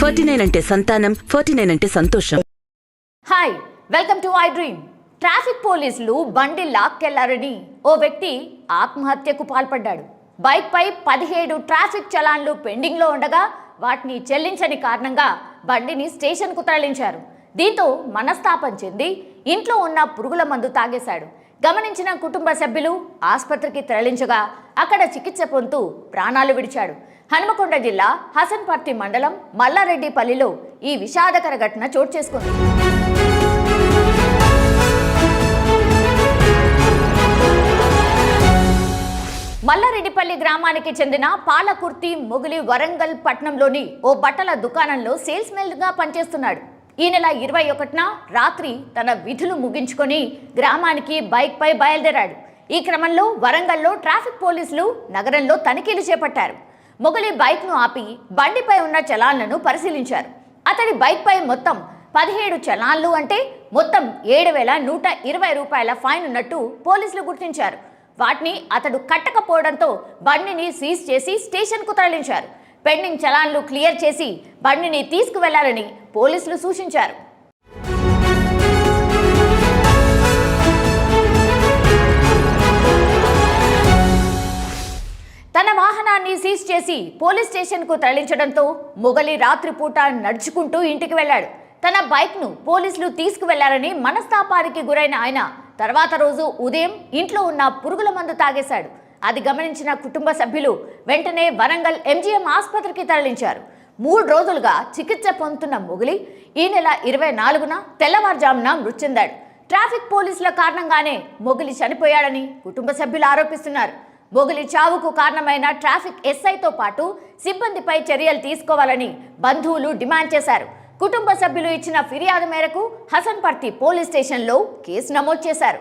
49 అంటే సంతానం, 49 అంటే సంతోషం. Hi, welcome to I dream. Traffic పోలీసులు బండి లాక్కెళ్లారని ఓ వ్యక్తి ఆత్మహత్యకు పాల్పడ్డాడు. బైక్ పై 17 ట్రాఫిక్ చలాన్లు పెండింగ్ లో ఉండగా వాటిని చెల్లించని కారణంగా బండిని స్టేషన్కు తరలించారు. దీంతో మనస్తాపం చెంది ఇంట్లో ఉన్న పురుగుల మందు తాగేశాడు. గమనించిన కుటుంబ సభ్యులు ఆసుపత్రికి తరలించగా అక్కడ చికిత్స పొందుతూ ప్రాణాలు విడిచాడు. హనుమకొండ జిల్లా హసన్పర్తి మండలం మల్లారెడ్డిపల్లిలో ఈ విషాదకర ఘటన చోటు చేసుకుంది. మల్లారెడ్డిపల్లి గ్రామానికి చెందిన పాలకుర్తి మొగిలి వరంగల్ పట్టణంలోని ఓ బట్టల దుకాణంలో సేల్స్ మెన్గా పనిచేస్తున్నాడు. ఈ నెల 21న రాత్రి తన విధులు ముగించుకొని గ్రామానికి బైక్ పై బయలుదేరాడు. ఈ క్రమంలో వరంగల్లో ట్రాఫిక్ పోలీసులు నగరంలో తనిఖీలు చేపట్టారు. మొగలి బైక్ను ఆపి బండిపై ఉన్న చలాన్లను పరిశీలించారు. అతడి బైక్ పై మొత్తం 17 చలాన్లు అంటే మొత్తం 7,120 రూపాయల ఫైన్ ఉన్నట్టు పోలీసులు గుర్తించారు. వాటిని అతడు కట్టకపోవడంతో బండిని సీజ్ చేసి స్టేషన్కు తరలించారు. పెండింగ్ చలాన్లు క్లియర్ చేసి బండిని తీసుకువెళ్లాలని పోలీసులు సూచించారు. తన వాహనాన్ని సీజ్ చేసి పోలీస్ స్టేషన్కు తరలించడంతో మొగలి రాత్రిపూట నడుచుకుంటూ ఇంటికి వెళ్లాడు. తన బైక్ను పోలీసులు తీసుకువెళ్లారని మనస్తాపానికి గురైన ఆయన తర్వాత రోజు ఉదయం ఇంట్లో ఉన్న పురుగుల మందు తాగేశాడు. అది గమనించిన కుటుంబ సభ్యులు వెంటనే వరంగల్ ఎంజీఎం ఆసుపత్రికి తరలించారు. 3 రోజులుగా చికిత్స పొందుతున్న మొగలి ఈ నెల 24న తెల్లవారుజామున మృతి చెందాడు. ట్రాఫిక్ పోలీసుల కారణంగానే మొగలి చనిపోయాడని కుటుంబ సభ్యులు ఆరోపిస్తున్నారు. మొగలి చావుకు కారణమైన ట్రాఫిక్ ఎస్ఐతో పాటు సిబ్బందిపై చర్యలు తీసుకోవాలని బంధువులు డిమాండ్ చేశారు. కుటుంబ సభ్యులు ఇచ్చిన ఫిర్యాదు మేరకు హసన్పర్తి పోలీస్ స్టేషన్లో కేసు నమోదు చేశారు.